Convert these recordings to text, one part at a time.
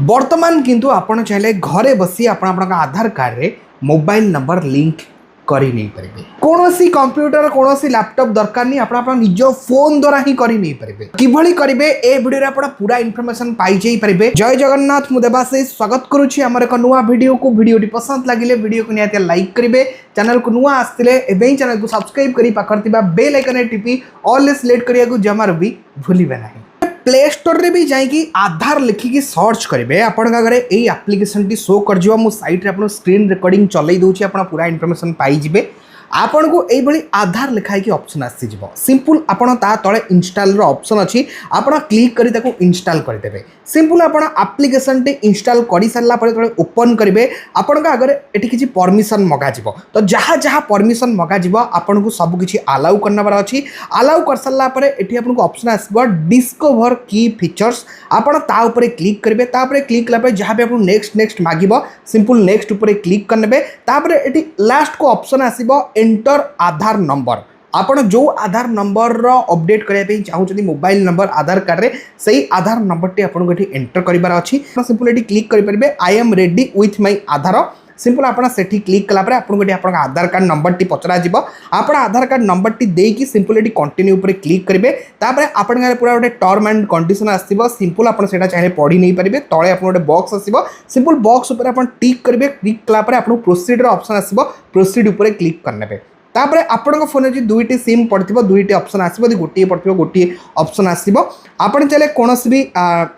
बर्तमान किंतु आपण चाहे घरे बसी आपण आधार कार्ड रे मोबाइल नंबर लिंक करी नहीं पारे कौन सी कंप्यूटर कौन सी लैपटॉप दरकार नहीं आपण निज फोन द्वारा ही करी नहीं पारे किभली करेंगे ए वीडियो आपण पूरा इनफॉरमेशन पाई जाई पारे। जय जगन्नाथ मु देवाशीष स्वागत करुच्ची आमर एक नुआ वीडियो को वीडियोटी पसंद लगिले वीडियो को निहाती लाइक करेंगे चैनल को नुआ आसते एवं चैनल को सब्सक्राइब करी पाखर बेल आइकन टिपी ऑल सिलेक्ट करिया जमार भी भूलिबे नहीं। प्ले स्टोर रे भी जाइए आधार लिखिकी सर्च करेंगे आपण आगे यही आप्लिकेसन टी शो कर मो साइट रे स्क्रीन रिकॉर्डिंग चलई दूसरी आप पूरा इनफॉरमेशन पाइबे। आपन को यही आधार लिखाई ऑप्शन आसीज सिंपल आपन ता तले इंस्टॉल रो ऑप्शन अच्छी आपन क्लिक करी ताको इंस्टॉल करदेबे। सिंपल आपन एप्लिकेशन टी इंस्टॉल कर सारा तले ओपन करेंगे आपण आगे एटी किसी परमिशन मगा जिवो तो जहाँ जहाँ परमिशन मगा जिवो आपन को सब किसी अलाउ करनबार अछि। अलाउ कर सारा परे एटी आपन को ऑप्शन आसीबो डिस्कवर की फीचर्स आपन ता ऊपर क्लिक करेंगे तापर क्लिक कला परे जहाँ भी आपन नेक्स्ट मागिबो सिंपल नेक्स्ट ऊपर क्लिक करनेबे तापर एटी लास्ट को ऑप्शन आसीबो एंटर आधार नंबर आपण जो आधार नंबर रो अपडेट करने चाहते मोबाइल नंबर आधार कार्ड रे सही आधार नंबर टी आपन को एंटर करिबार अछि। सिंपल एटी क्लिक करि परबे I am ready with my Aadhaar simple आपन सेठी क्लिक कला परे आपन को आपन आधार कार्ड नंबर टी पचरा जिवो आपन आधार कार्ड नंबर टी देकी सिंपल एटी कंटिन्यू ऊपर क्लिक करिवे तापर आपन गारे पूरा गोटे टर्म एंड कंडीशन आसीबो सिंपल आपन सेटा चाहे पढी नहीं परिबे तळे आपन गोटे बॉक्स आसीबो सिंपल बॉक्स ऊपर आपन टिक करिवे क्लिक कला परे आपन प्रोसीड रो ऑप्शन आसीबो प्रोसीड ऊपर क्लिक करनेबे तापर आपण फोन जो दुईटी सिम पड़ो दुईटी ऑप्शन आसो गोटे पड़ो गोटे ऑप्शन आसो आपन चले कौन भी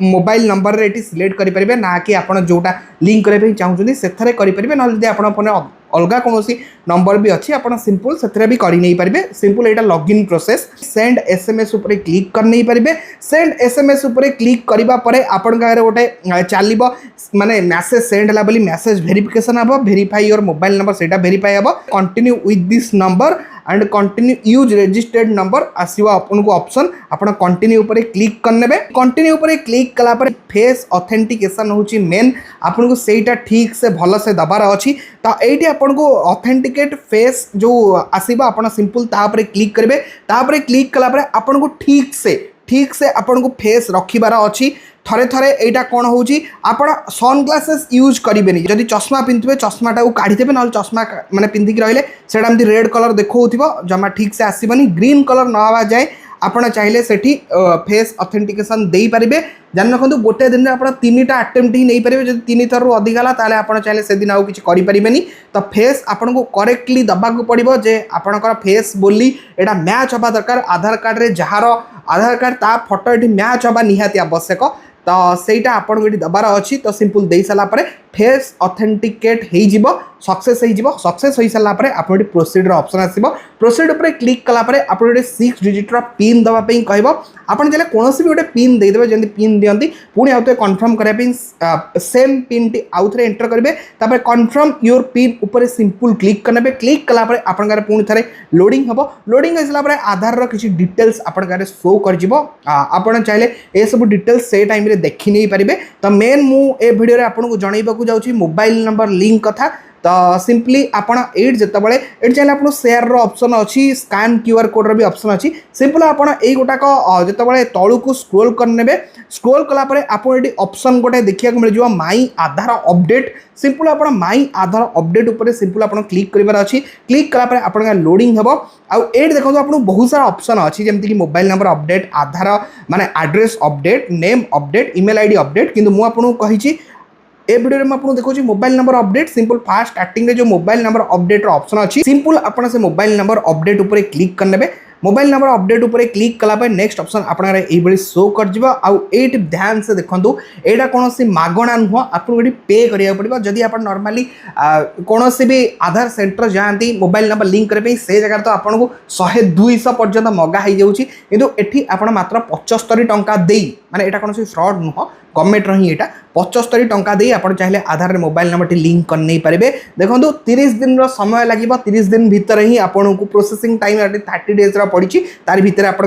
मोबाइल नंबर रे सिलेक्ट करेंगे ना कि आप जोटा लिंक करने चाहते से करेंगे ना जब आप फोन अलग कौन नंबर भी अच्छी आप सिंपल से भी कर नहीं पारे सिंपल यहाँ लॉगिन प्रोसेस सेंड एसएमएस ऊपर क्लिक कर नहीं पारे सेंड एसएमएस ऊपर क्लिक करबा परे आपण गारे गोटे चलो माने मैसेज सेंड है बोली मैसेज वेरिफिकेशन हम वेरीफाई योर मोबाइल नंबर से वेरीफाई हम continue with this number and continue use registered number आसो आपन को ऑप्शन आपन कंटिन्यू ऊपर क्लिक करने कंटिन्यू ऊपर क्लिक कला पर फेस ऑथेंटिकेशन होची मेन आपन को सेटा ठीक से भल से दबार अच्छी तो ये आपन को ऑथेंटिकेट फेस जो आसीबा आपन सिंपल ता ऊपर क्लिक करेंगे तापर क्लिक कला पर आपन को ठीक से आपन को फेस रखिबार अच्छी थरे थरे एटा कौन होची आपण सन ग्लासेस यूज करेंगे जदि चश्मा पिंधे चश्माटा को काढ़ीदेवे ना चश्मा माने पिंधिक रहिले सेटा एमती रेड कलर देखौथिबो जमा ठीक से आसीबनी ग्रीन कलर न आवा जाए आपण चाहिले सेठी फेस ऑथेंटिकेशन देई परिबे जान रखु गोटे दिन आप 3टा अटेम्प्ट ही नहीं पारे जब 3 थर अधिक है ताले आप चाहे से दिन आउ किछि करि परिबेनी तो फेस आपन को करेक्टली दबा को पड़िबो जे आपनकर फेस बोली एटा मैच हबा दरकार आधार कार्ड रे जहार आधार कार्ड ता फोटो एटी मैच हबा निहाती आवश्यक तो सेटा आपन को दबार अच्छी तो सिंपल दे सारा पर फेस ऑथेंटिकेट हो सक्सेस सक्सेस हो सारा पर आप प्रोसीड ऑप्शन आसो प्रोसीड पर क्लिक कला पर आप 6 डिजिट पिन दवाई कह आपन चले कौन भी गोटे पिन देदेवे जमी पिन दिखती पुणी आउ थे कन्फर्म करने सेम पिन टी आउ थे एंटर करेंगे तापर कन्फर्म योर पिन ऊपर सिंपल क्लिक करने क्लिक कला पर आपन गारे पुणी थे लोडिंग हम लोडिंग हो सारा आधार किसी डिटेल्स आपन गारे शो कर आपन चाहे ये सब डिटेल्स से टाइम देखी नहीं पारे तो मेन मु ए वीडियो रे आपन को जनइबाकू जाउची मोबाइल नंबर लिंक कथा तो सिंपली आपन एट जितेबाला ये चाहिए आप शेयर ऑप्शन अच्छी स्कैन क्यूआर कोड भी ऑप्शन अच्छी सिंपल आपन यही गोटाक जितेबाला तलू को स्क्रोल करने स्क्रोल कलापर आपको ये ऑप्शन गोटे देखा मिल माई आधार अपडेट सिंपल आप माई आधार अपडेट ऊपर सिंपल आप क्लिक करार अच्छी क्लिक कलापर आप लोडिंग हम आउ ये देखो आप बहुत सारा ऑप्शन अच्छी जमीक मोबाइल नंबर अपडेट आधार माने address update name update email ID update किंतु मुझे आपको कही ए वीडियो में आपको देखो mobile number update simple fast starting जो मोबाइल नंबर अपडेट ऑप्शन अच्छी सिंपल आपन से मोबाइल नंबर अपडेट ऊपर क्लिक करने मोबाइल नंबर अपडेट ऊपर क्लिक कला नेक्स्ट ऑप्शन आपन सब कर आउ एट ध्यान से देखो यहाँ कौन सी मागणा नुह आपको ये पे करा पड़ो जदि आप नॉर्मली कौन भी आधार सेंटर जाती मोबाइल नंबर लिंक करने से जगह तो आपको 100-200 पर्यटन मगा हो जाऊँगी किंतु एठी आप मात्र 75 टंका दे माने यहाँ कौन फ्रॉड नुह गवर्नमेंट ही यहाँ 75 टंका दे आप चाहिए आधार रे मोबाइल नंबर टी लिंक कर नहीं पारे देखो 30 दिन समय लगे 30 दिन भितर ही आपको प्रोसेसिंग टाइम 30 डेज पड़ी तार भितर आप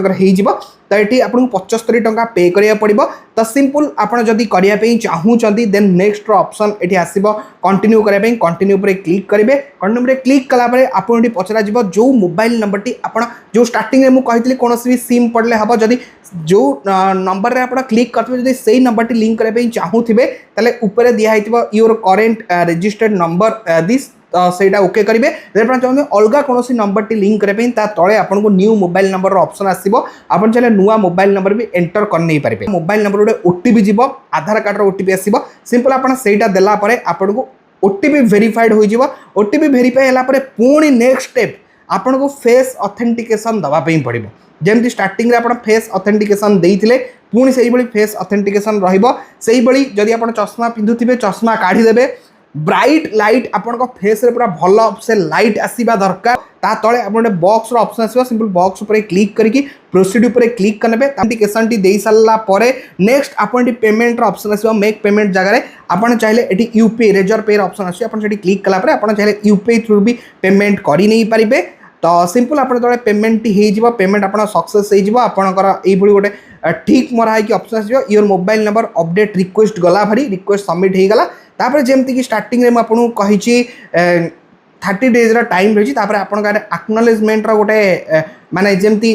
तो ये आपको 75 टंका पे करिया पड़िबो। तो सिंपल आपण जदी करिया पे चाहूचंती देन नेक्स्ट ऑप्शन एठी आसीबो कंटिन्यू करिया पे कंटिन्यू पर क्लिक करेंगे। कंटिन्यू पर क्लिक कला परे आपन एठी पचरा जिवो जो मोबाइल नंबर टी आपण जो स्टार्टिंग रे मु कहितली कोनोसी भी सिम पड़ले हबो जदी जो नंबर रे आपण क्लिक करथबे जदी सेही नंबर टी लिंक करिया पे चाहूथिबे तले ऊपर दिया हितबो your current registered number this सेटा ओके करेंगे। जब आप चाहते अलग कौन नंबर टी लिंक करने तले आपको न्यू मोबाइल नंबर ऑप्शन आसो। आप चाहिए नुआ मोबाइल नंबर भी एंटर कर नहीं पारे। मोबाइल नंबर गोटे ओटीपी जीव आधार कार्ड ओटीपी आसो। सिंपल आप देला आपको ओटीपी वेरीफाइड हो ओटीपी वेरीफाई है पुणी नेक्स्ट स्टेप आपको फेस ऑथेंटिकेशन दवाई पड़ो। जमी स्टार्टिंग आप फेस ऑथेंटिकेशन देते पुणी से फेस ऑथेंटिकेशन रही जदि आप चश्मा पिंधुवे चश्मा काढ़ीदेवे ब्राइट लाइट आपण फेस रे पूरा भल से लाइट आसवा दरकार। ता तले आप बॉक्स ऑप्शन आसो। सिंपल बॉक्स पर क्लिक करके प्रोसीड पर क्लिक करेंगे। ऑथेंटिकेशन टी दे सारा परे नेक्स्ट आपन पेमेंट ऑप्शन आसो। मेक पेमेंट जगह आपन चाहिए ये यूपीआई रेजर पे ऑप्शन आसो। आप क्लिक कला आपन चाहिए यूपीआई थ्रू भी पेमेंट कर नहीं पारे। तो सिंपल आप पेमेंट हो पेमेंट आप सक्सेस होकर गोटे ठीक मरा है कि ऑप्शन आसो your mobile number update request गला भारी रिक्वेस्ट सबमिट हो गला। तापर जमती कि स्टार्टिंग रे आपको कही 30 डेज टाइम रही आपन एक्नॉलेजमेंट गोटे माने जमती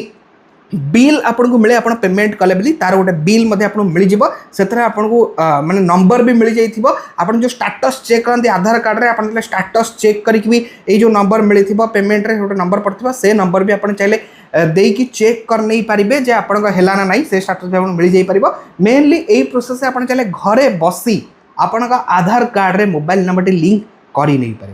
बिल आपको मिले आप पेमेंट कले बोली तार गोटे बिल आपको मिल जाव से आपको माने नंबर भी मिल जाइए। आप जो स्टाटस चेक करते आधार कार्ड रे आप स्टाटस चेक करके भी ये जो नंबर मिली पेमेंट रे गोटे नंबर पड़ता से नंबर भी आप चाहिए देकी चेक कर नहीं पारे जे आपन है ना नहीं से स्टाटस भी मिल जाइए। मेनली यही प्रोसेस आप चाहिए घरे बसी आपण आधार कार्ड रे मोबाइल नंबर टी लिंक कर नहीं पारे।